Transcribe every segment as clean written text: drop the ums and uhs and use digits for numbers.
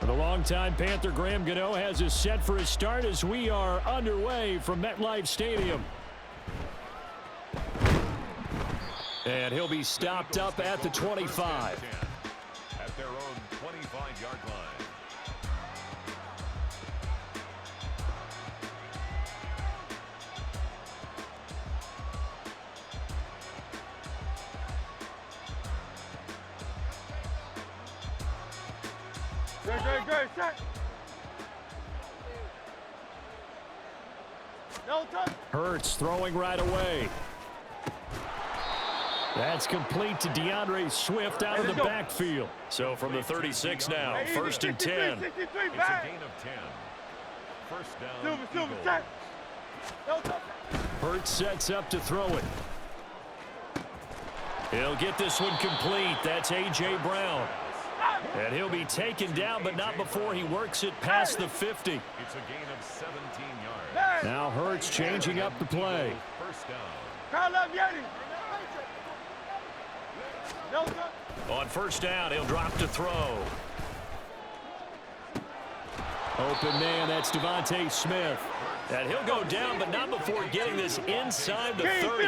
The longtime Panther Graham Gano has us set for his start as we are underway from MetLife Stadium. And he'll be stopped up at the 25. At their own 25-yard line. Good, set. No touch. Hurts throwing right away. That's complete to DeAndre Swift out of the backfield. So from the 36 now, first and 10. It's a gain of 10. First down, Eagles. No touch. Hurts sets up to throw it. He'll get this one complete. That's A.J. Brown. And he'll be taken down, but not before he works it past the 50. It's a gain of 17 yards. Now Hurts changing up the play. First down. Call up Yeti. No touch. On first down, he'll drop to throw. Open man, that's Devontae Smith. And he'll go down, but not before getting this inside the 30.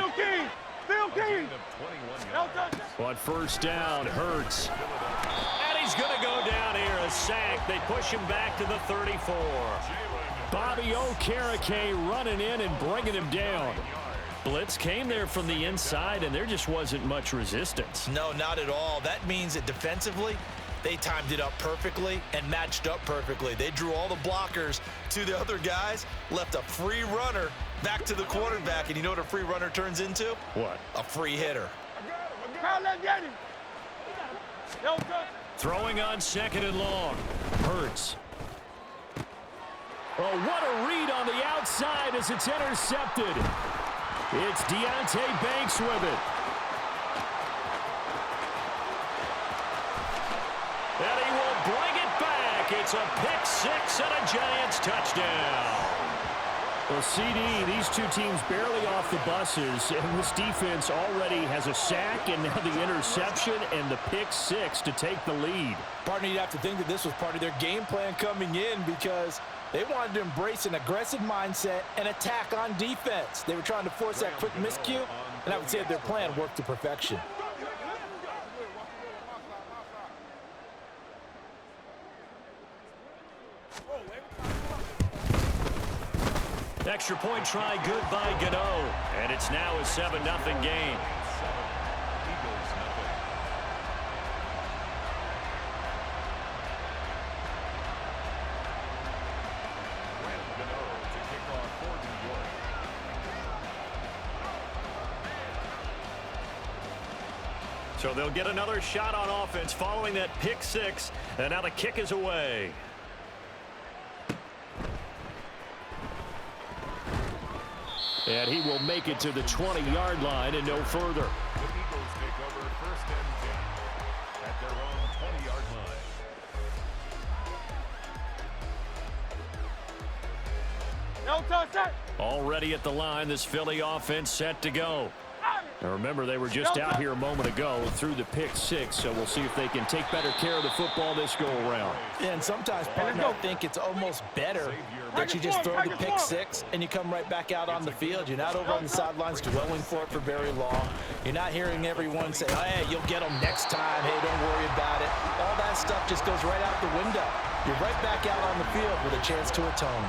Phil King. No touch. On first down, Hurts. And he's going to go down here, a sack. They push him back to the 34. Bobby Okereke running in and bringing him down. Blitz came there from the inside, and there just wasn't much resistance. No, not at all. That means that defensively, they timed it up perfectly and matched up perfectly. They drew all the blockers to the other guys, left a free runner back to the quarterback. And you know what a free runner turns into? What? A free hitter. No touch. Throwing on second and long. Hurts. Oh, what a read on the outside as it's intercepted. It's Deonte Banks with it. And he will bring it back. It's a pick six and a Giants touchdown. Well, CD, these two teams barely off the buses, and this defense already has a sack and now the interception and the pick six to take the lead. Partner, you'd have to think that this was part of their game plan coming in because they wanted to embrace an aggressive mindset and attack on defense. They were trying to force that quick miscue, and I would say that their plan worked to perfection. Extra point try good by Gano, and it's now a 7-0 game. So they'll get another shot on offense following that pick six, and now the kick is away. And he will make it to the 20-yard line and no further. The Eagles take over first and 10 at their own 20-yard line. No touch. Already at the line, this Philly offense set to go. Now remember, they were just out here a moment ago through the pick six, so we'll see if they can take better care of the football this go-around. Yeah, and sometimes, partner, I think it's almost better that you just throw the pick six and you come right back out on the field. You're not over on the sidelines dwelling for it for very long. You're not hearing everyone say, hey, you'll get them next time. Hey, don't worry about it. All that stuff just goes right out the window. You're right back out on the field with a chance to atone.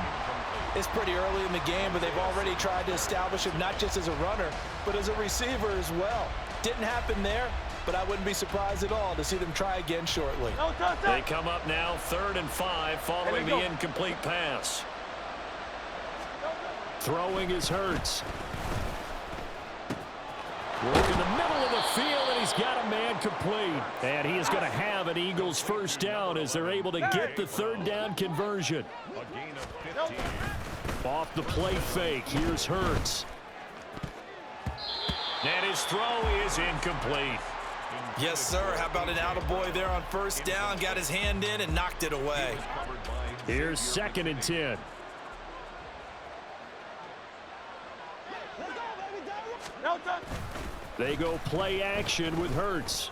It's pretty early in the game, but they've already tried to establish him not just as a runner, but as a receiver as well. Didn't happen there, but I wouldn't be surprised at all to see them try again shortly. They come up now 3rd and 5 following the incomplete pass. Throwing is Hurts. Work in the middle of the field, and he's got a man complete. And he is going to have an Eagles first down as they're able to get the 3rd down conversion. A gain of 15. Off the play fake, here's Hurts. And his throw is incomplete. Yes, sir. How about an attaboy there on first down? Got his hand in and knocked it away. Here's 2nd and 10. They go play action with Hurts.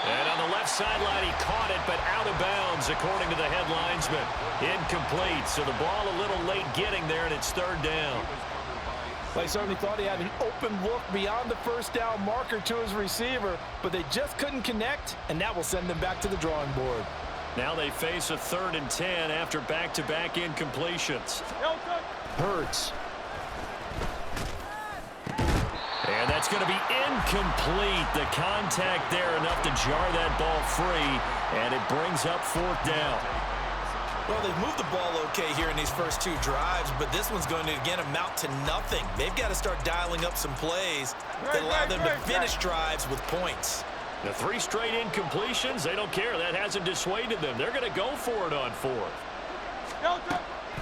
And on the left sideline. He caught it, but out of bounds, according to the head linesman. Incomplete, so the ball a little late getting there, and it's third down. They certainly thought he had an open look beyond the first down marker to his receiver, but they just couldn't connect, and that will send them back to the drawing board. Now they face a 3rd and 10 after back-to-back incompletions. Hurts. And that's going to be incomplete. The contact there enough to jar that ball free, and it brings up 4th down. Well, they've moved the ball okay here in these first 2 drives, but this one's going to, again, amount to nothing. They've got to start dialing up some plays that allow them to finish drives with points. The 3 straight incompletions, they don't care. That hasn't dissuaded them. They're going to go for it on 4th.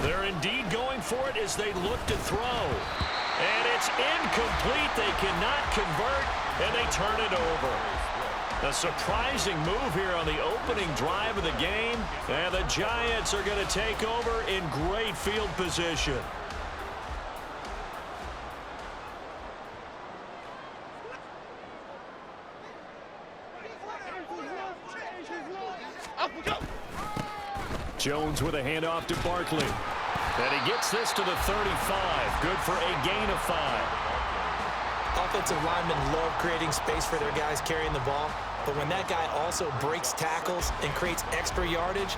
They're indeed going for it as they look to throw. And it's incomplete. They cannot convert, and they turn it over. A surprising move here on the opening drive of the game, and the Giants are going to take over in great field position. Jones with a handoff to Barkley. And he gets this to the 35. Good for a gain of 5. Offensive linemen love creating space for their guys carrying the ball, but when that guy also breaks tackles and creates extra yardage,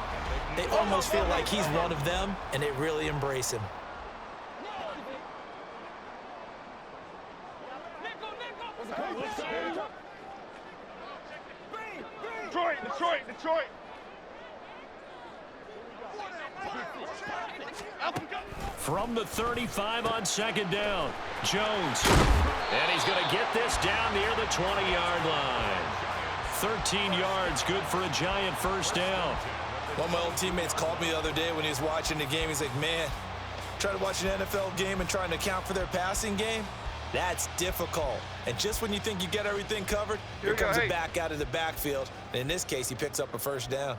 they almost feel like he's one of them, and they really embrace him. Detroit. From the 35 on 2nd down, Jones. And he's going to get this down near the 20-yard line. 13 yards, good for a Giant first down. One of my old teammates called me the other day when he was watching the game. He's like, man, try to watch an NFL game and trying to account for their passing game? That's difficult. And just when you think you get everything covered, here comes a back out of the backfield. And in this case, he picks up a first down.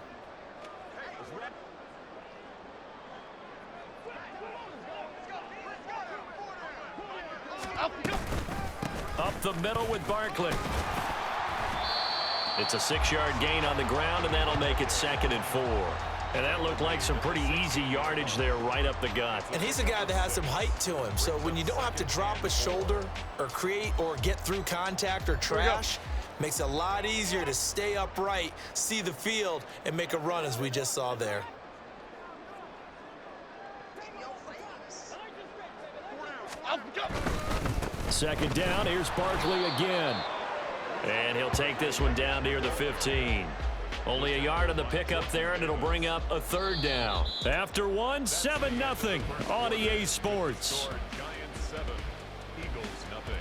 Up the middle with Barkley. It's a 6-yard gain on the ground, and that'll make it 2nd and 4. And that looked like some pretty easy yardage there right up the gut. And he's a guy that has some height to him. So when you don't have to drop a shoulder or create or get through contact or trash, makes it a lot easier to stay upright, see the field, and make a run as we just saw there. Second down, here's Barkley again. And he'll take this one down near the 15. Only a yard on the pickup there, and it'll bring up a 3rd down. After 1, 7-0 on EA Sports. Giants 7, Eagles nothing.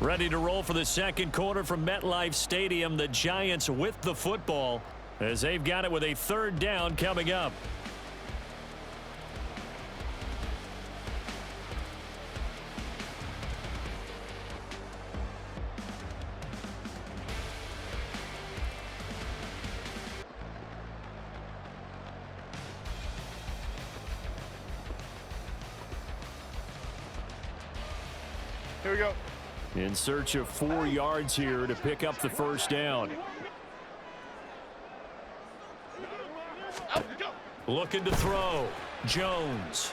Ready to roll for the second quarter from MetLife Stadium. The Giants with the football as they've got it with a 3rd down coming up. Here we go. In search of 4 yards here to pick up the first down. Looking to throw. Jones.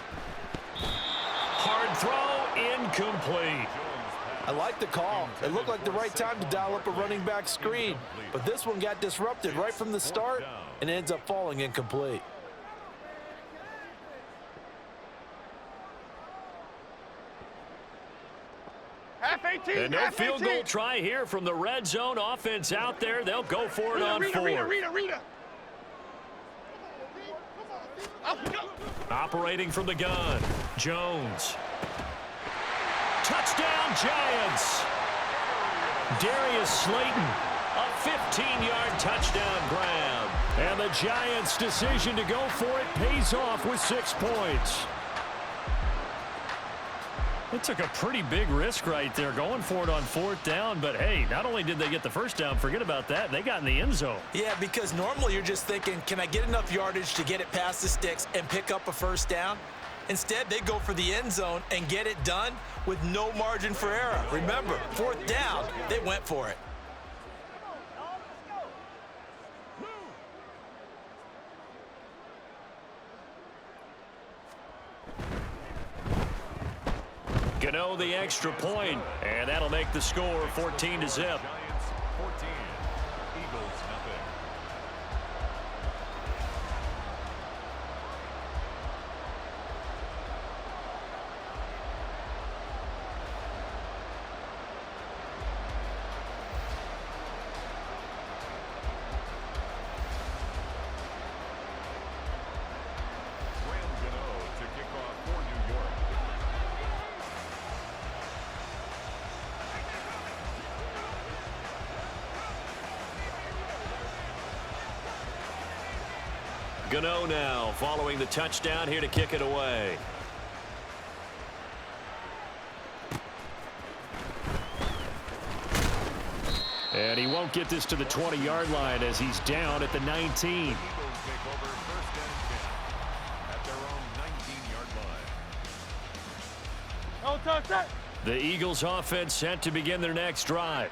Hard throw, incomplete. I like the call. It looked like the right time to dial up a running back screen, but this one got disrupted right from the start and ends up falling incomplete. Half 18. And no field goal try here from the red zone offense out there. They'll go for it on 4. Rita. Operating from the gun. Jones. Touchdown, Giants. Darius Slayton, a 15-yard touchdown grab. And the Giants' decision to go for it pays off with 6 points. It took a pretty big risk right there going for it on 4th down, but hey, not only did they get the first down, forget about that, they got in the end zone. Yeah, because normally you're just thinking, can I get enough yardage to get it past the sticks and pick up a first down? Instead, they go for the end zone and get it done with no margin for error. Remember, 4th down, they went for it. Gano the extra point, and that'll make the score 14-0. Giants 14, Eagles nothing. Graham Gano to kick off for New York. Gano now following the touchdown here to kick it away. And he won't get this to the 20-yard line as he's down at the 19. Eagles take over first and 10 at their own 19-yard line. No touch that. The Eagles offense set to begin their next drive.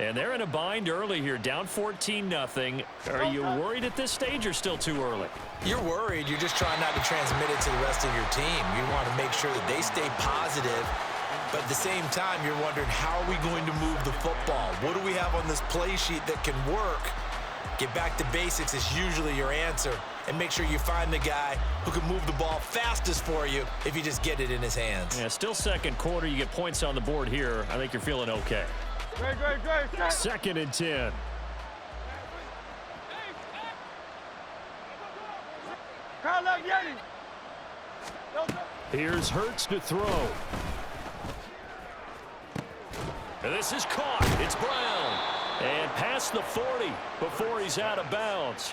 And they're in a bind early here, down 14-0. Are you worried at this stage or still too early? You're worried. You're just trying not to transmit it to the rest of your team. You want to make sure that they stay positive. But at the same time, you're wondering, how are we going to move the football? What do we have on this play sheet that can work? Get back to basics is usually your answer. And make sure you find the guy who can move the ball fastest for you if you just get it in his hands. Yeah, still second quarter. You get points on the board here. I think you're feeling okay. Great. 2nd and 10. Kyle up, Yeti. No touch. Here's Hurts to throw. And this is caught. It's Brown. And past the 40 before he's out of bounds.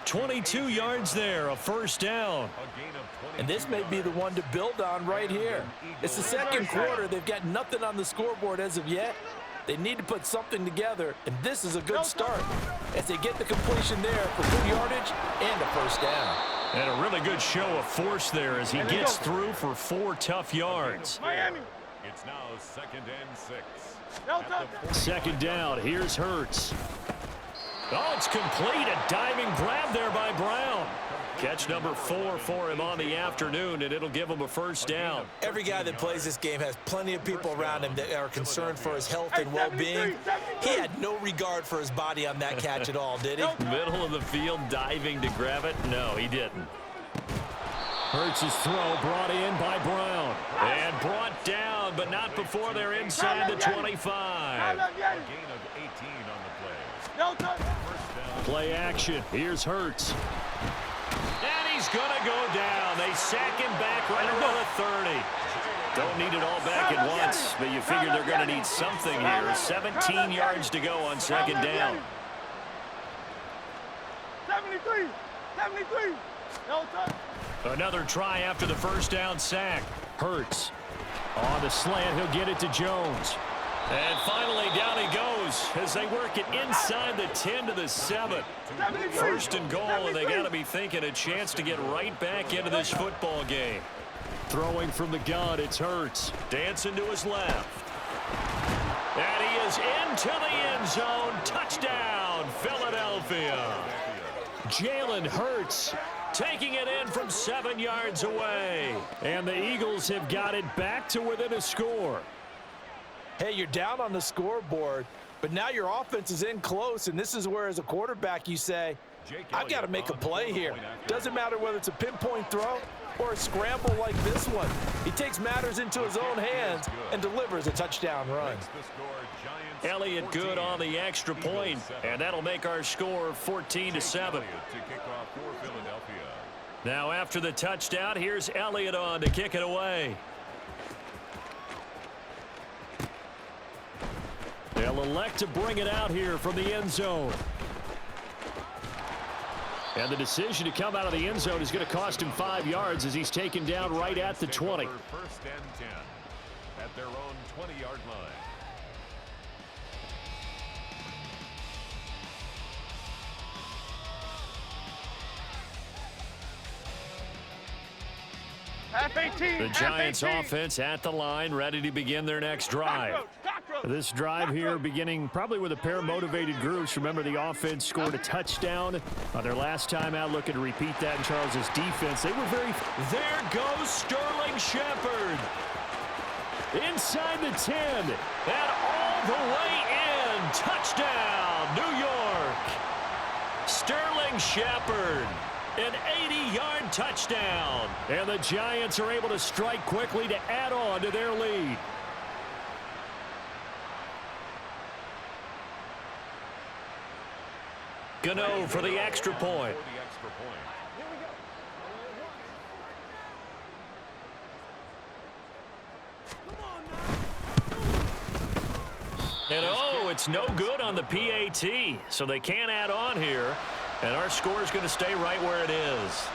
22 yards there, a first down. And this may be the one to build on right here. It's the second quarter. They've got nothing on the scoreboard as of yet. They need to put something together, and this is a good start as they get the completion there for good yardage and a first down. And a really good show of force there as he gets through for 4 tough yards. Miami. It's now 2nd and 6. No touch. 2nd down. Here's Hurts. Oh, it's complete. A diving grab there by Brown. Catch number 4 for him on the afternoon, and it'll give him a first down. Every guy that plays this game has plenty of people around him that are concerned for his health and well-being. He had no regard for his body on that catch at all, did he? Middle of the field, diving to grab it. No, he didn't. Hurts' throw brought in by Brown. And brought down, but not before they're inside the 25. A gain of 18 on the play. No touch. First down. Play action. Here's Hurts. And he's going to go down. They sack him back right around the 30. Don't need it all back at once, but you figure they're going to need something here. 17 yards to go on 2nd down. 73. No touch. Another try after the first down sack. Hurts. On the slant, he'll get it to Jones. And finally, down he goes as they work it inside the 10 to the 7. 1st and goal, and they got to be thinking a chance to get right back into this football game. Throwing from the gun, it's Hurts. Dancing to his left. And he is into the end zone. Touchdown, Philadelphia. Jalen Hurts taking it in from 7 yards away. And the Eagles have got it back to within a score. Hey, you're down on the scoreboard, but now your offense is in close, and this is where, as a quarterback, you say, I've got to make a play here. Doesn't matter whether it's a pinpoint throw or a scramble like this one. He takes matters into his own hands and delivers a touchdown run. Elliott good on the extra point, and that'll make our score 14-7. Now after the touchdown, here's Elliott on to kick it away. They'll elect to bring it out here from the end zone. And the decision to come out of the end zone is going to cost him 5 yards as he's taken down right at the 20. 1st and 10 at their own 20-yard line. Half 18. The Giants offense at the line, ready to begin their next drive. This drive here beginning probably with a pair of motivated groups. Remember, the offense scored a touchdown on their last time out. Looking to repeat that in Charles's defense. They were very... There goes Sterling Shepard. Inside the 10. And all the way in. Touchdown, New York. Sterling Shepard. An 80-yard touchdown. And the Giants are able to strike quickly to add on to their lead. Gano for the extra point. And oh, it's no good on the PAT, so they can't add on here. And our score is going to stay right where it is.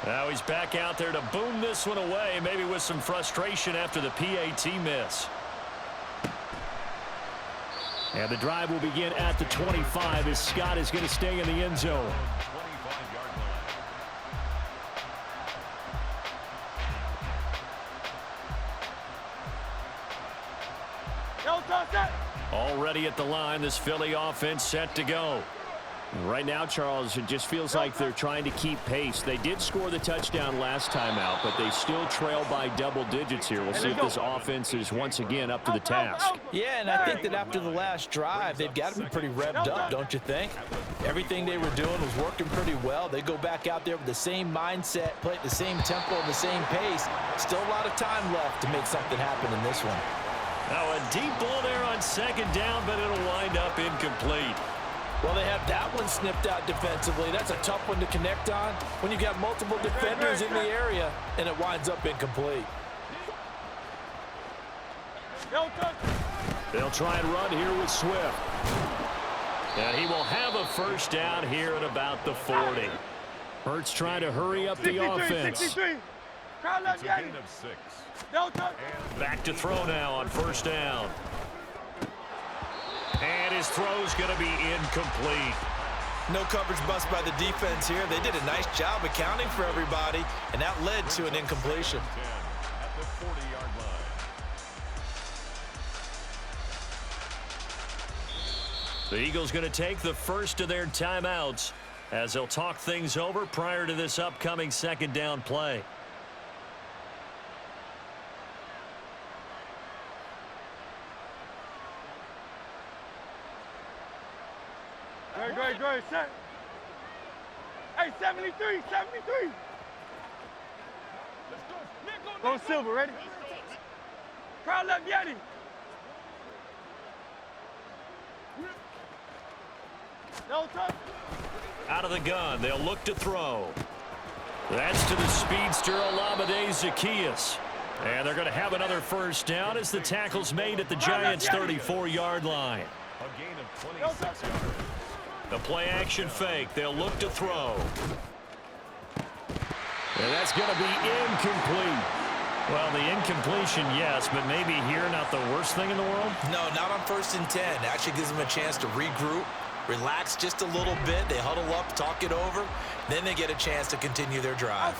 Now he's back out there to boom this one away, maybe with some frustration after the PAT miss. And the drive will begin at the 25 as Scott is going to stay in the end zone. Already at the line, this Philly offense set to go. Right now, Charles, it just feels like they're trying to keep pace. They did score the touchdown last time out, but they still trail by double digits here. We'll see if this offense is once again up to the task. Yeah, and I think that after the last drive, they've got to be pretty revved up, don't you think? Everything they were doing was working pretty well. They go back out there with the same mindset, play at the same tempo and the same pace. Still a lot of time left to make something happen in this one. Now a deep ball there on second down, but it'll wind up incomplete. Well, they have that one snipped out defensively. That's a tough one to connect on when you've got multiple defenders in the area, and it winds up incomplete. They'll try and run here with Swift. And he will have a first down here at about the 40. Hurts trying to hurry up the offense. 63. Crowd left, Yanni. Back to throw now on first down. And his throw's going to be incomplete. No coverage bust by the defense here. They did a nice job accounting for everybody, and that led to an incompletion. At the 40-yard line. The Eagles going to take the first of their timeouts as they'll talk things over prior to this upcoming second down play. Great, set. Hey, 73. Go Silver, ready? Crowd left, Yanni. No touch. Out of the gun, they'll look to throw. That's to the speedster, Olamide Zaccheaus. And they're going to have another first down as the tackle's made at the Giants' 34-yard line. A gain of 26 yards. The play-action fake. They'll look to throw. And that's going to be incomplete. Well, the incompletion, yes, but maybe here not the worst thing in the world? No, not on 1st and 10. Actually gives them a chance to regroup, relax just a little bit. They huddle up, talk it over. Then they get a chance to continue their drive.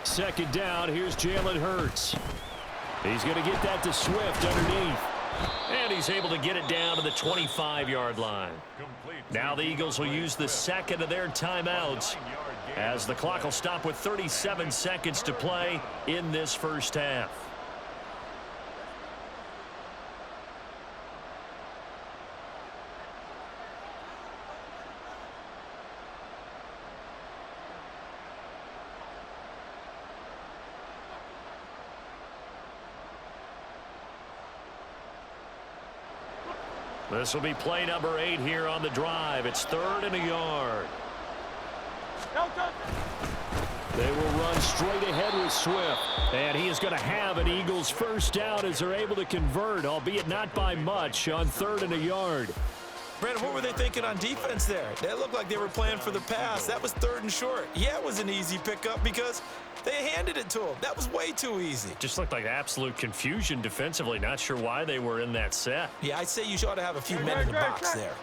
Second down, here's Jalen Hurts. He's going to get that to Swift underneath. And he's able to get it down to the 25-yard line. Now the Eagles will use the second of their timeouts as the clock will stop with 37 seconds to play in this first half. This will be play number 8 here on the drive. It's 3rd and a yard. They will run straight ahead with Swift. And he is going to have an Eagles first down as they're able to convert, albeit not by much, on 3rd and a yard. Brandon, what were they thinking on defense there? They looked like they were playing for the pass. That was 3rd and short. Yeah, it was an easy pickup because they handed it to him. That was way too easy. Just looked like absolute confusion defensively. Not sure why they were in that set. Yeah, I'd say you ought to have a few men in the box there.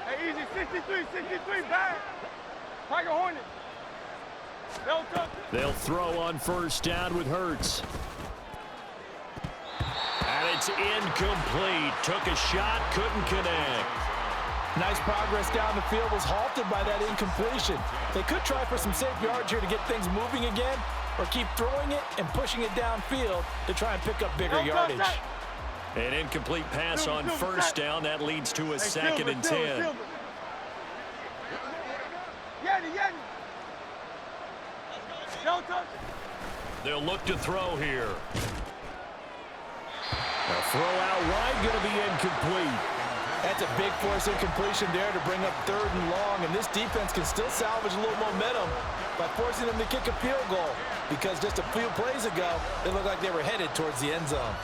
Hey, easy, 63, back. Tiger Hornet. They'll throw on first down with Hurts. And it's incomplete. Took a shot, couldn't connect. Nice progress down the field was halted by that incompletion. They could try for some safe yards here to get things moving again, or keep throwing it and pushing it downfield to try and pick up bigger yardage. An incomplete pass on first down. That leads to a 2nd and 10. They'll look to throw here. A throw out wide, going to be incomplete. That's a big force incompletion there to bring up 3rd and long, and this defense can still salvage a little momentum by forcing them to kick a field goal, because just a few plays ago, it looked like they were headed towards the end zone.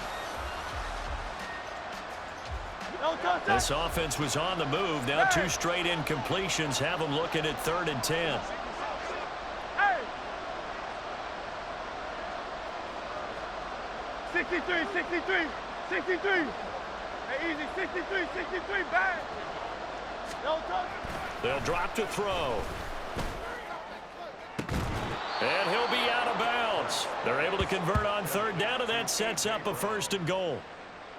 This offense was on the move. Now 2 straight incompletions have them looking at 3rd and 10. Hey! 63. Hey, easy, 63, back. No touch. They'll drop to throw. And he'll be out of bounds. They're able to convert on 3rd down, and that sets up a 1st and goal.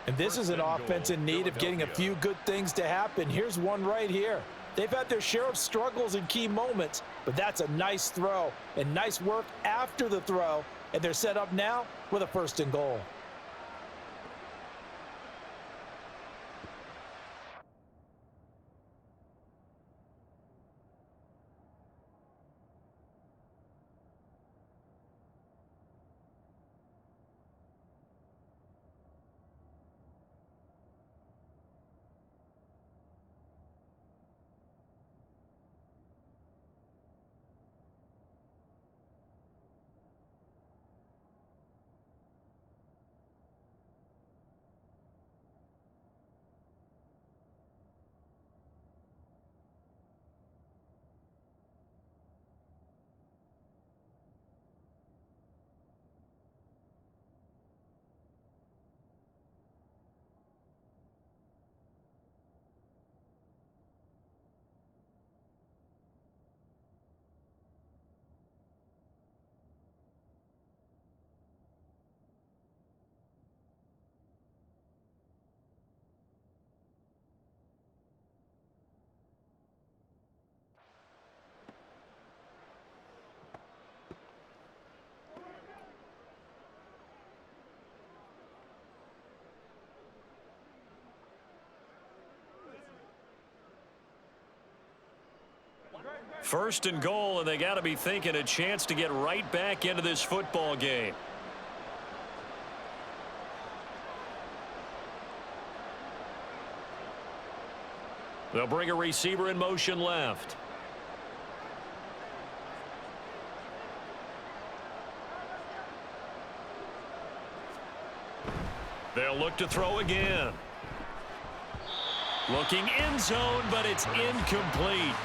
And this is an offense in need of getting a few good things to happen. Here's one right here. They've had their share of struggles in key moments, but that's a nice throw and nice work after the throw, and they're set up now with a 1st and goal. First and goal, and they got to be thinking a chance to get right back into this football game. They'll bring a receiver in motion left. They'll look to throw again. Looking end zone, but it's incomplete.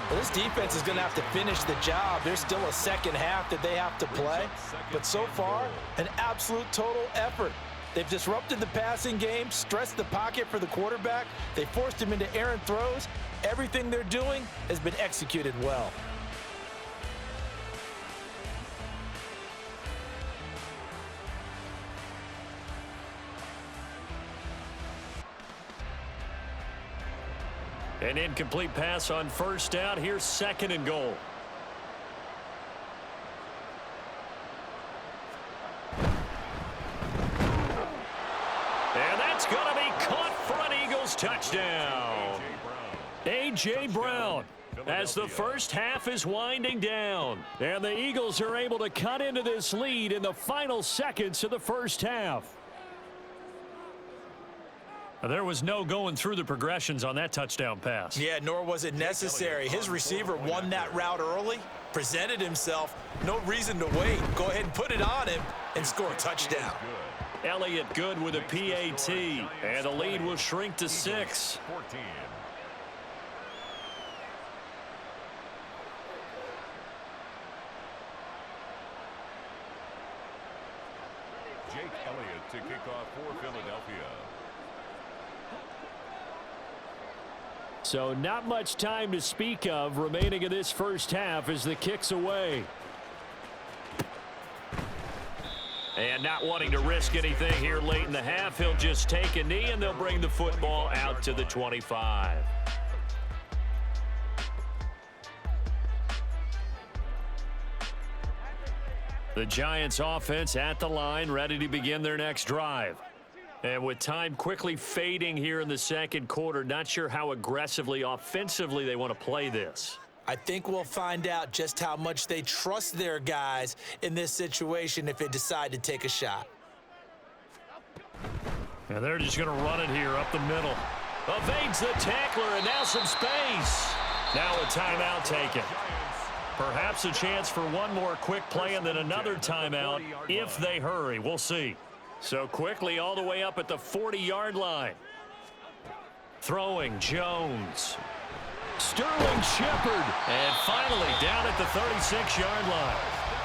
Well, this defense is going to have to finish the job. There's still a second half that they have to play. But so far, an absolute total effort. They've disrupted the passing game, stressed the pocket for the quarterback. They forced him into errant throws. Everything they're doing has been executed well. An incomplete pass on first down. Here's 2nd and goal. And that's going to be caught for an Eagles touchdown. A.J. Brown, as the first half is winding down. And the Eagles are able to cut into this lead in the final seconds of the first half. There was no going through the progressions on that touchdown pass. Yeah, nor was it necessary. His receiver won that route early, presented himself. No reason to wait. Go ahead and put it on him and score a touchdown. Elliott good with a PAT, and the lead will shrink to 6. 14. Jake Elliott to kick off for Philadelphia. So not much time to speak of remaining in this first half as the kick's away. And not wanting to risk anything here late in the half, he'll just take a knee and they'll bring the football out to the 25. The Giants offense at the line, ready to begin their next drive. And with time quickly fading here in the second quarter, not sure how aggressively, offensively they want to play this. I think we'll find out just how much they trust their guys in this situation if they decide to take a shot. And they're just going to run it here up the middle. Evades the tackler, and now some space. Now a timeout taken. Perhaps a chance for one more quick play and then another timeout if they hurry. We'll see. So quickly all the way up at the 40-yard line. Throwing Jones. Sterling Shepard. And finally down at the 36-yard line.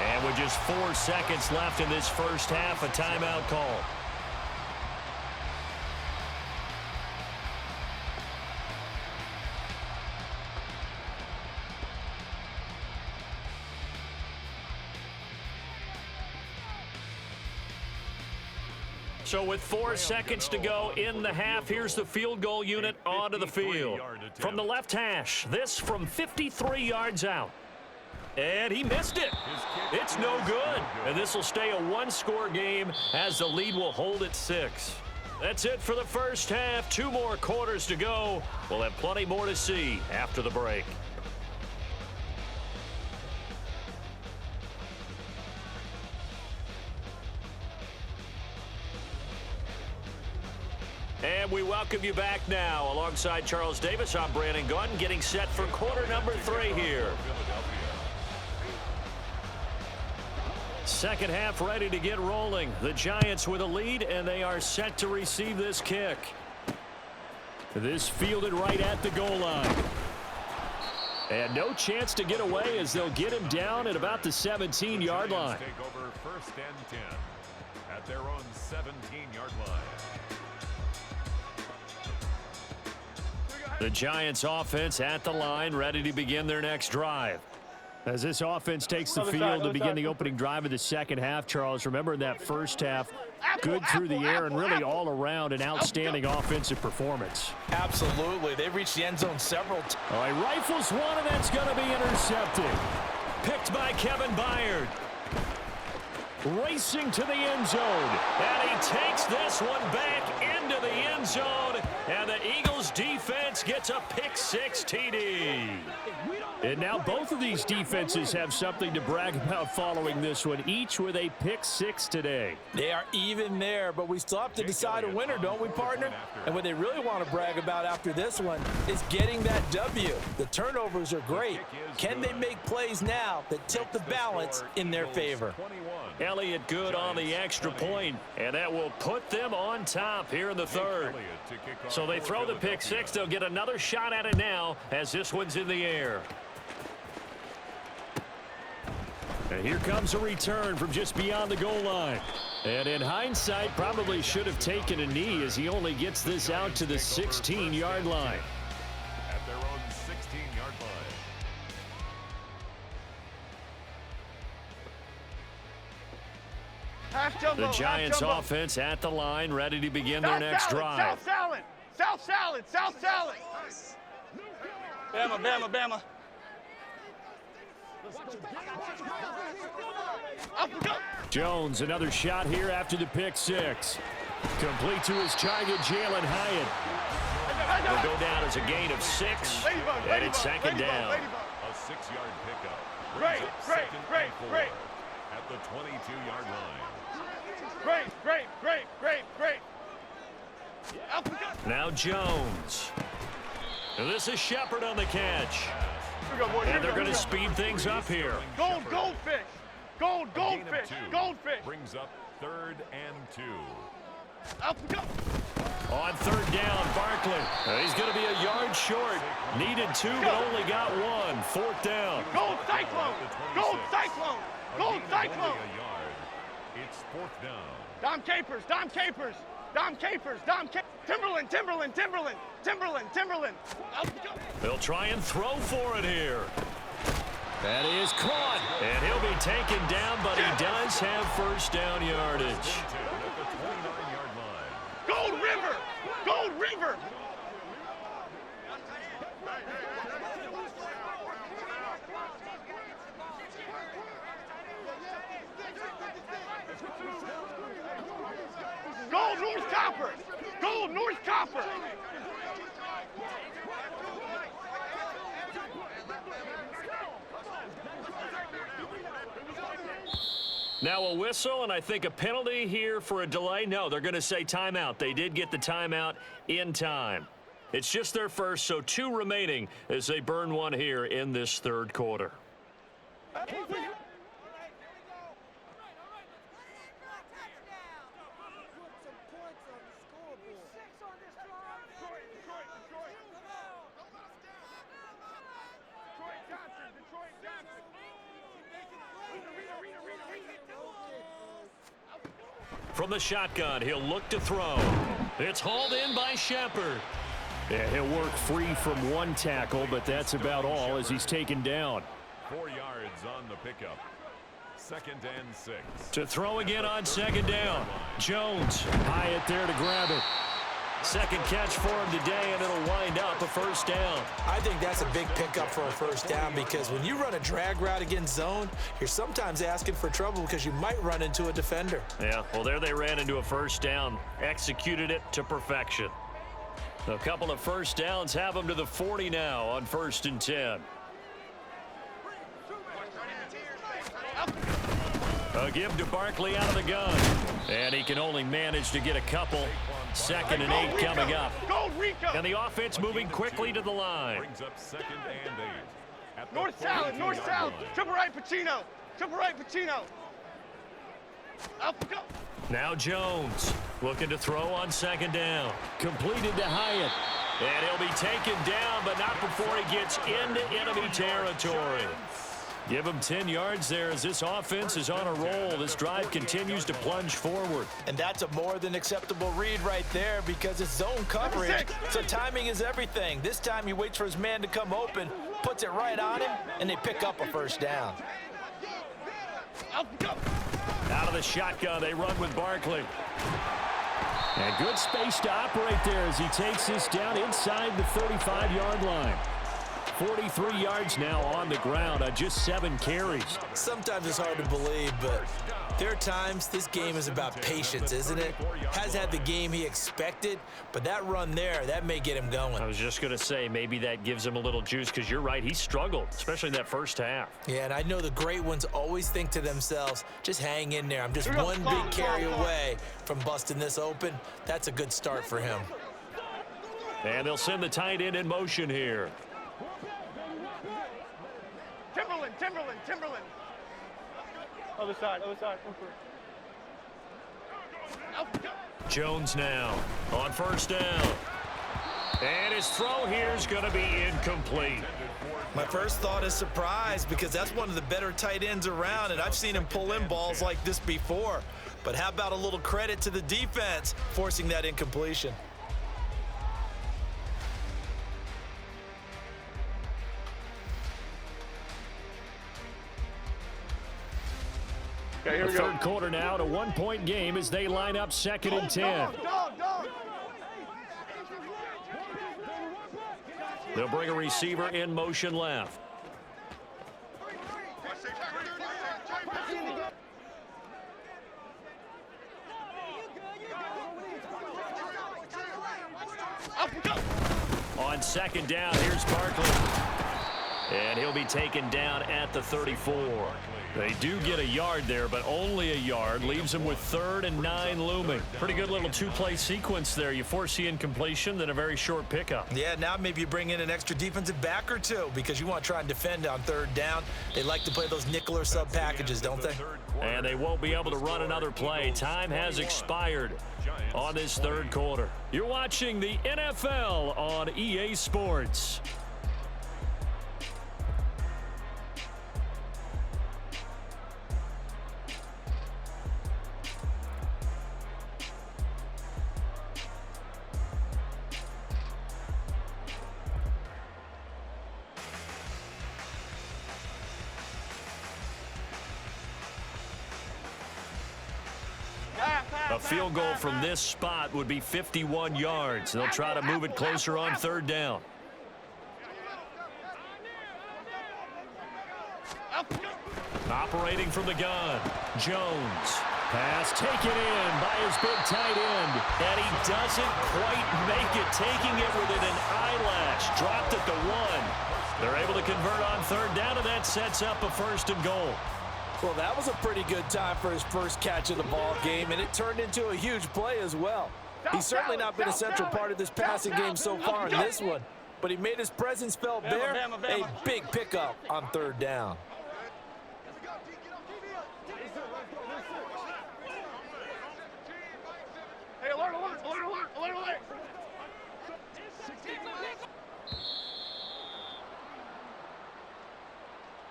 And with just 4 seconds left in this first half, a timeout call. So with 4 seconds to go in the half, here's the field goal unit onto the field. From the left hash, this from 53 yards out. And he missed it. It's no good. And this will stay a one-score game as the lead will hold at 6. That's it for the first half. 2 more quarters to go. We'll have plenty more to see after the break. And we welcome you back now. Alongside Charles Davis, I'm Brandon Gunn, getting set for quarter number 3 here. Second half ready to get rolling. The Giants with a lead, and they are set to receive this kick. This fielded right at the goal line. And no chance to get away as they'll get him down at about the 17-yard line. Take over first and 10 at their own 17-yard line. The Giants offense at the line, ready to begin their next drive. As this offense takes the field to begin the opening drive of the second half, Charles, remember in that first half, good through the air and really all around an outstanding offensive performance. Absolutely. They've reached the end zone several times. All right, rifles one, and that's going to be intercepted. Picked by Kevin Byard. Racing to the end zone. And he takes this one back into the end zone. And the Eagles defense gets a pick-6 TD. And now both of these defenses have something to brag about following this one, each with a pick-6 today. They are even there, but we still have to decide a winner, don't we, partner? And what they really want to brag about after this one is getting that W. The turnovers are great. Can they make plays now that tilt the balance in their favor? Elliott good on the extra point, and that will put them on top here in the third. So they throw the pick-6. They'll get another shot at it now as this one's in the air. And here comes a return from just beyond the goal line. And in hindsight, probably should have taken a knee as he only gets this out to the 16-yard line. At their own 16-yard line. The Giants offense at the line, ready to begin their next drive. South salad! South salad! South salad! Bama, Bama, Bama. Jones, another shot here after the pick-6. Complete to his target, Jalen Hyatt. Will go down as a gain of 6, and it's second down. A 6-yard pickup. Great. At the 22-yard line. Great. Now Jones. And this is Shepard on the catch. And they're going to speed things up here. Goldfish. Brings up 3rd and 2. On 3rd down, Barkley. He's going to be a yard short. Needed 2, but only got 1. 4th down. Gold Cyclone. It's 4th down. Dom Capers. Timberland. They'll try and throw for it here. That is caught, and he'll be taken down, but he does have first down yardage. At the 29-yard line. Gold River. North Copper. Go, North Copper. Now a whistle, and I think a penalty here for a delay. No, they're going to say timeout. They did get the timeout in time. It's just their first, so 2 remaining as they burn one here in this third quarter. From the shotgun, he'll look to throw. It's hauled in by Shepard. Yeah, he'll work free from one tackle, but that's about all as he's taken down. 4 yards on the pickup. 2nd and 6. To throw again on 2nd down. Jones, high it there to grab it. Second catch for him today, and it'll wind up a first down. I think that's a big pickup for a first down because when you run a drag route against zone, you're sometimes asking for trouble because you might run into a defender. Yeah, well, there they ran into a first down, executed it to perfection. A couple of first downs have them to the 40 now on 1st and 10. A give to Barkley out of the gun. And he can only manage to get a couple. 2nd and 8 coming up. And the offense moving quickly to the line. Brings up 2nd and 8. North South, North South. Triple right, Pacino. Triple right, Pacino. Up, go. Now Jones looking to throw on 2nd down. Completed to Hyatt. And he'll be taken down, but not before he gets into enemy territory. Give him 10 yards there as this offense is on a roll. This drive continues to plunge forward. And that's a more than acceptable read right there because it's zone coverage, so timing is everything. This time he waits for his man to come open, puts it right on him, and they pick up a first down. Out of the shotgun, they run with Barkley. And good space to operate there as he takes this down inside the 35-yard line. 43 yards now on the ground on just 7 carries. Sometimes it's hard to believe, but there are times this game is about patience, isn't it? Has had the game he expected, but that run there, that may get him going. I was just going to say maybe that gives him a little juice because you're right, he struggled, especially in that first half. Yeah, and I know the great ones always think to themselves, just hang in there. I'm just one big carry away from busting this open. That's a good start for him. And they'll send the tight end in motion here. Timberland. Other side. Jones now on 1st down. And his throw here is going to be incomplete. My first thought is surprise because that's one of the better tight ends around, and I've seen him pull in balls like this before. But how about a little credit to the defense forcing that incompletion? Okay, here we the go. third quarter now, to 1-point game as they line up 2nd and 10. Dog. They'll bring a receiver in motion left. On 2nd down, here's Barkley. And he'll be taken down at the 34. They do get a yard there, but only a yard. Leaves them with 3rd and 9 looming. Pretty good little 2-play sequence there. You force the incompletion, then a very short pickup. Yeah, now maybe you bring in an extra defensive back or two because you want to try and defend on 3rd down. They like to play those nickel or sub packages, don't they? And they won't be able to run another play. Time has expired on this 3rd quarter. You're watching the NFL on EA Sports. A field goal from this spot would be 51 yards. They'll try to move it closer on 3rd down. Operating from the gun, Jones. Pass taken in by his big tight end. And he doesn't quite make it, taking it within an eyelash. Dropped at the 1. They're able to convert on third down, and that sets up a first and goal. Well, that was a pretty good time for his first catch of the ball game, and it turned into a huge play as well. He's certainly not been a central part of this passing game so far in this one, but he made his presence felt there. A big pickup on third down. Hey, alert, alert, alert, alert, alert, alert.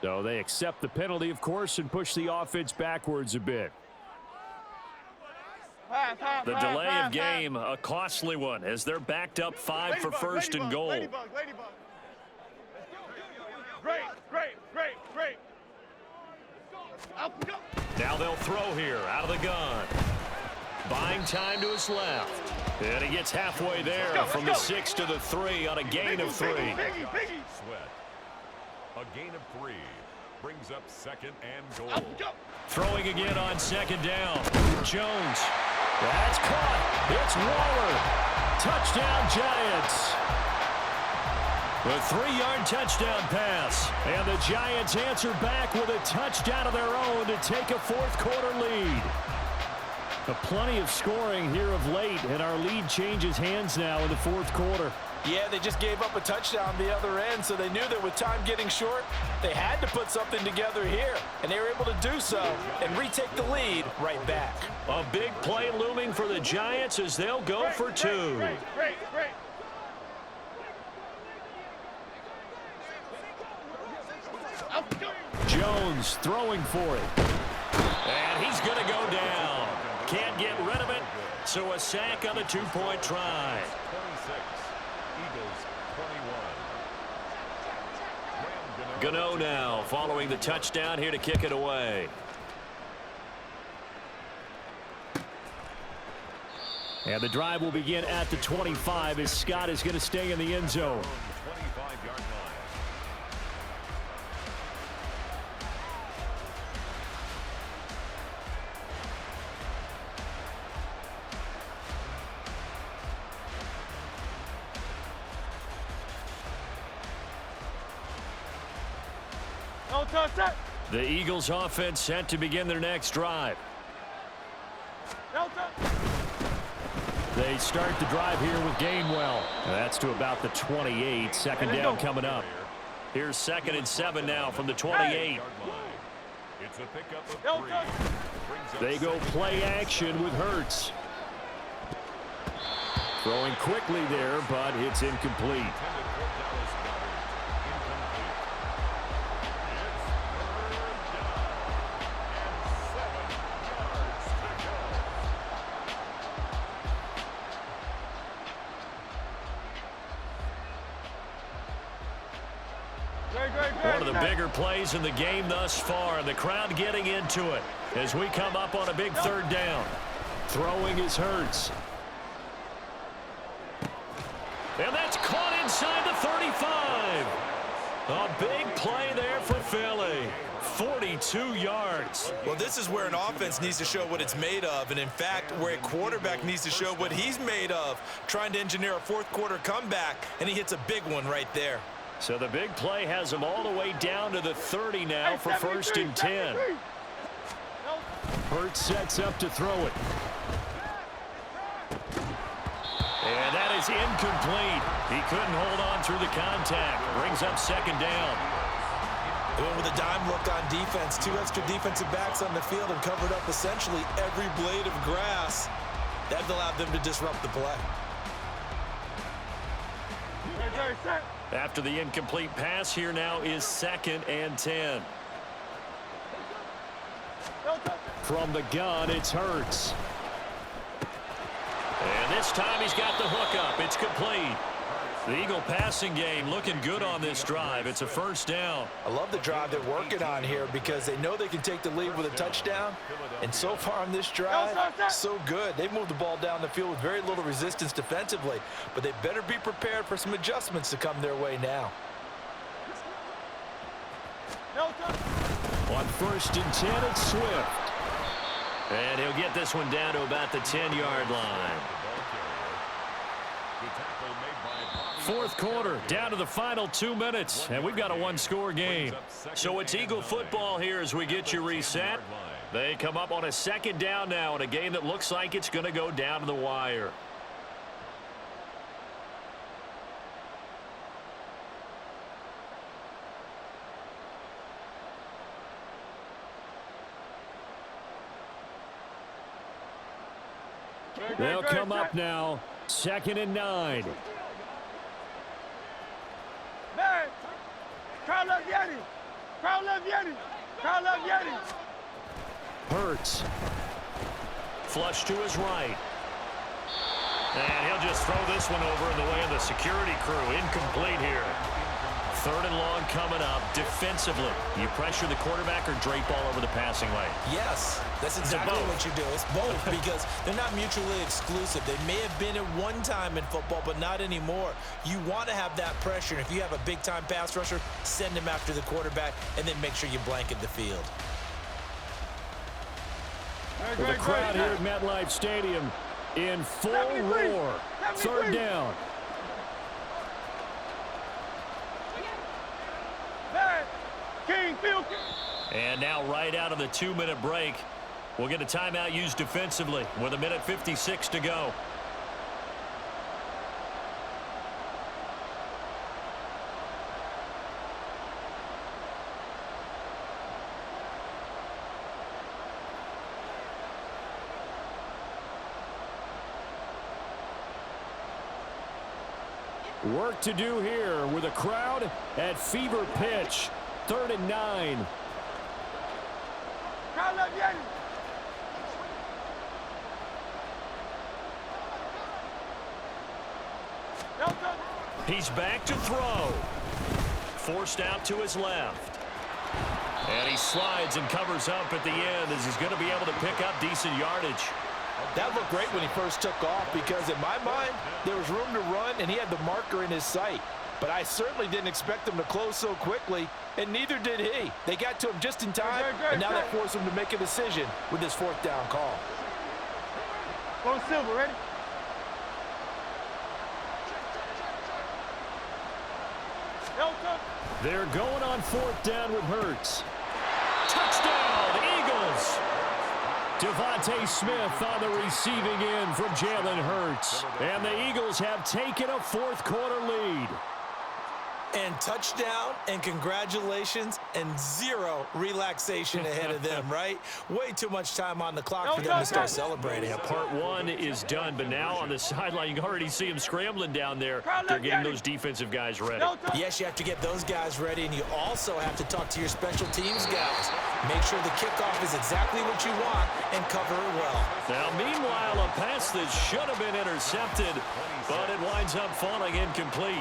So they accept the penalty, of course, and push the offense backwards a bit. The delay of game, a costly one, as they're backed up 5 for first and goal. Ladybug. Great, great, great, great. Up, go. Now they'll throw here, out of the gun. Buying time to his left. And he gets halfway there from the 6 to the 3 on a gain of 3. Piggy. Sweat. A gain of 3 brings up second and goal. Up, go. Throwing again on second down. Jones. That's caught. It's Waller. Touchdown, Giants. A 3-yard touchdown pass. And the Giants answer back with a touchdown of their own to take a fourth-quarter lead. Plenty of scoring here of late, and our lead changes hands now in the fourth quarter. Yeah, they just gave up a touchdown the other end, so they knew that with time getting short, they had to put something together here, and they were able to do so and retake the lead right back. A big play looming for the Giants as they'll go for 2. Great. Up, go. Jones throwing for it. And he's going to go down. Can't get rid of it, so a sack on the 2-point try. 26. Eagles 21. Gano now following the touchdown here to kick it away. And the drive will begin at the 25 as Scott is going to stay in the end zone. 25-yard line. No touch. The Eagles offense set to begin their next drive. No touch. They start the drive here with Gainwell. That's to about the 28. Second down coming up. Here's 2nd and 7 now from the 28. It's a pickup of 3. They go play action with Hurts. Throwing quickly there, but it's incomplete. One of the bigger plays in the game thus far, and the crowd getting into it as we come up on a big third down. Throwing is Hurts. And that's caught inside the 35. A big play there for Philly. 42 yards. Well, this is where an offense needs to show what it's made of, and in fact, where a quarterback needs to show what he's made of, trying to engineer a fourth-quarter comeback, and he hits a big one right there. So the big play has him all the way down to the 30 now for 1st and 10. Hurts sets up to throw it. And that is incomplete. He couldn't hold on through the contact. Brings up 2nd down. They went with a dime look on defense. 2 extra defensive backs on the field and covered up essentially every blade of grass. That allowed them to disrupt the play. After the incomplete pass, here now is 2nd and 10. From the gun, it's Hurts. And this time he's got the hook up. It's complete. The Eagle passing game looking good on this drive. It's a 1st down. I love the drive they're working on here because they know they can take the lead with a touchdown. And so far on this drive, so good. They moved the ball down the field with very little resistance defensively. But they better be prepared for some adjustments to come their way now. On 1st and 10, it's Swift. And he'll get this one down to about the 10-yard line. Fourth quarter, down to the final 2 minutes, and we've got a one-score game. So it's Eagle football here as we get you reset. They come up on a second down now in a game that looks like it's going to go down to the wire. They'll come up now, 2nd and 9. Man, crowd love Yeti. Crowd love Yeti. Crowd love Yeti. Hurts. Flush to his right. And he'll just throw this one over in the way of the security crew. Incomplete here. 3rd and long coming up. Defensively, you pressure the quarterback or drape all over the passing lane? Yes, that's exactly what you do. It's both because they're not mutually exclusive. They may have been at one time in football, but not anymore. You want to have that pressure. And if you have a big-time pass rusher, send him after the quarterback, and then make sure you blanket the field. The crowd here at MetLife Stadium in full roar. 3rd down. And now right out of the 2-minute break, we'll get a timeout used defensively with 1:56 to go. Work to do here with a crowd at fever pitch. 3rd and 9. He's back to throw. Forced out to his left. And he slides and covers up at the end as he's going to be able to pick up decent yardage. That looked great when he first took off because in my mind, there was room to run and he had the marker in his sight. But I certainly didn't expect him to close so quickly, and neither did he. They got to him just in time, and now that forced him to make a decision with this 4th down call. Go Silver, ready? They're going on 4th down with Hurts. Touchdown, Eagles! Devontae Smith on the receiving end from Jalen Hurts. And the Eagles have taken a 4th quarter lead. And touchdown, and congratulations, and 0 relaxation ahead of them, right? Way too much time on the clock for them to start celebrating. Yeah, part 1 is done, but now on the sideline, you can already see them scrambling down there. They're getting those defensive guys ready. Yes, you have to get those guys ready, and you also have to talk to your special teams guys. Make sure the kickoff is exactly what you want and cover it well. Now, meanwhile, a pass that should have been intercepted, but it winds up falling incomplete.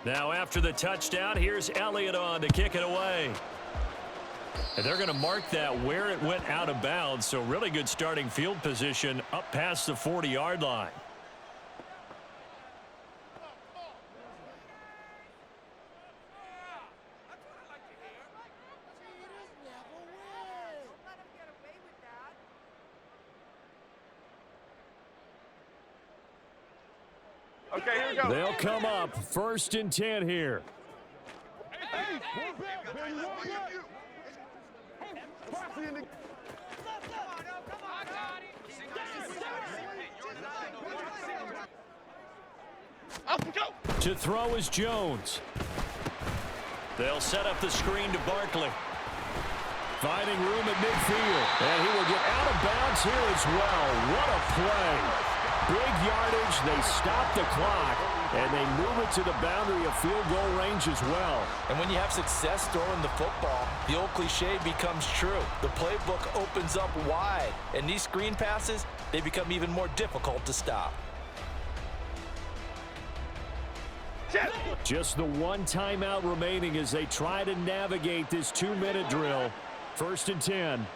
Now after the touchdown, here's Elliott on to kick it away. And they're going to mark that where it went out of bounds, so really good starting field position up past the 40-yard line. Okay, here we go. They'll come up 1st and 10 here. To throw is Jones. They'll set up the screen to Barkley. Finding room at midfield. And he will get out of bounds here as well. What a play. Big yardage. They stop the clock. And they move it to the boundary of field goal range as well. And when you have success throwing the football, the old cliche becomes true. The playbook opens up wide. And these screen passes, they become even more difficult to stop. Just the one timeout remaining as they try to navigate this 2-minute drill. 1st and 10.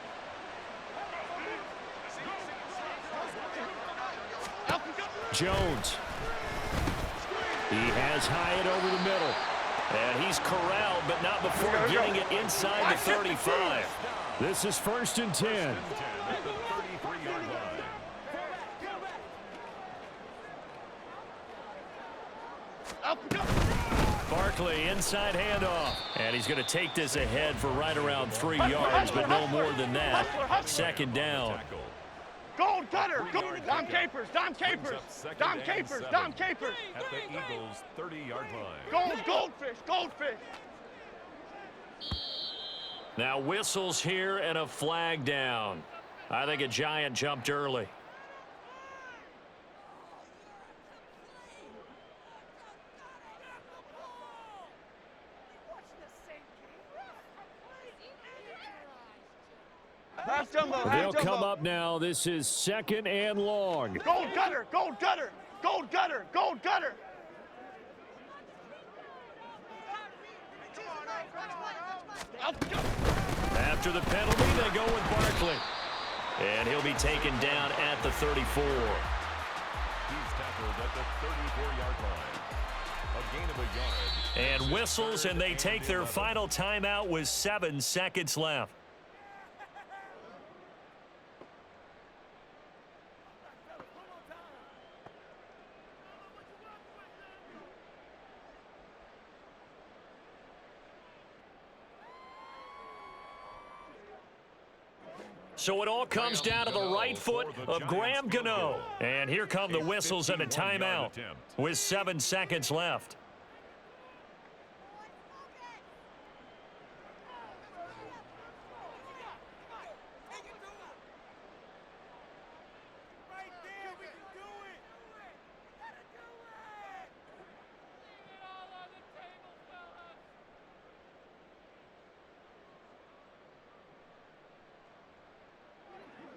Jones. He has Hyatt over the middle. And he's corralled, but not before getting it inside the 35. This is 1st and 10. Barkley, inside handoff. And he's going to take this ahead for right around 3 yards, but no more than that. 2nd down. Gold cutter. Dom Capers. Dom Capers. Dom Capers. Dom Capers. At the Eagles' 30-yard line. Goldfish. Goldfish. Now whistles here and a flag down. I think a Giant jumped early. They'll come up now. This is 2nd and long. Gold cutter. Gold cutter. Gold cutter. Gold cutter. After the penalty, they go with Barkley. And he'll be taken down at the 34. He's tackled at the 34-yard line. A gain of a yard. And whistles, and they take their final timeout with 7 seconds left. So it all comes down to the right foot of Graham Gano. And here come the whistles and a timeout with 7 seconds left.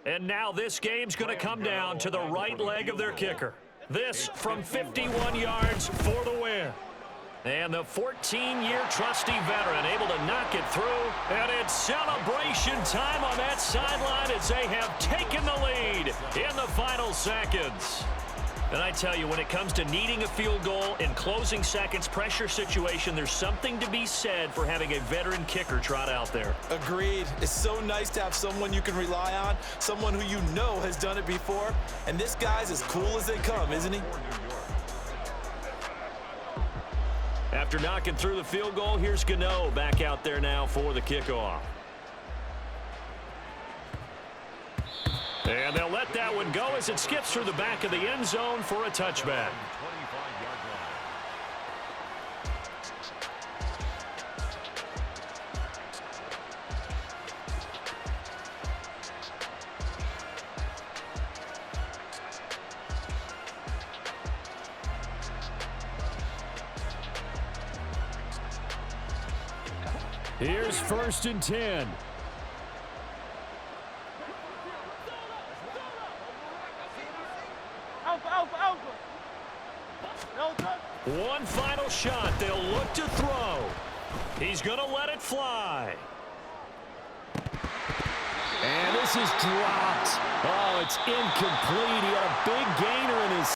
And now this game's going to come down to the right leg of their kicker. This from 51 yards for the win. And the 14-year trusty veteran able to knock it through. And it's celebration time on that sideline as they have taken the lead in the final seconds. And I tell you, when it comes to needing a field goal in closing seconds, pressure situation, there's something to be said for having a veteran kicker trot out there. Agreed. It's so nice to have someone you can rely on, someone who you know has done it before. And this guy's as cool as they come, isn't he? After knocking through the field goal, here's Gano back out there now for the kickoff. And they'll let that one go as it skips through the back of the end zone for a touchback. Here's 1st and 10. One final shot. They'll look to throw. He's going to let it fly. And this is dropped. Oh, it's incomplete. He had a big gain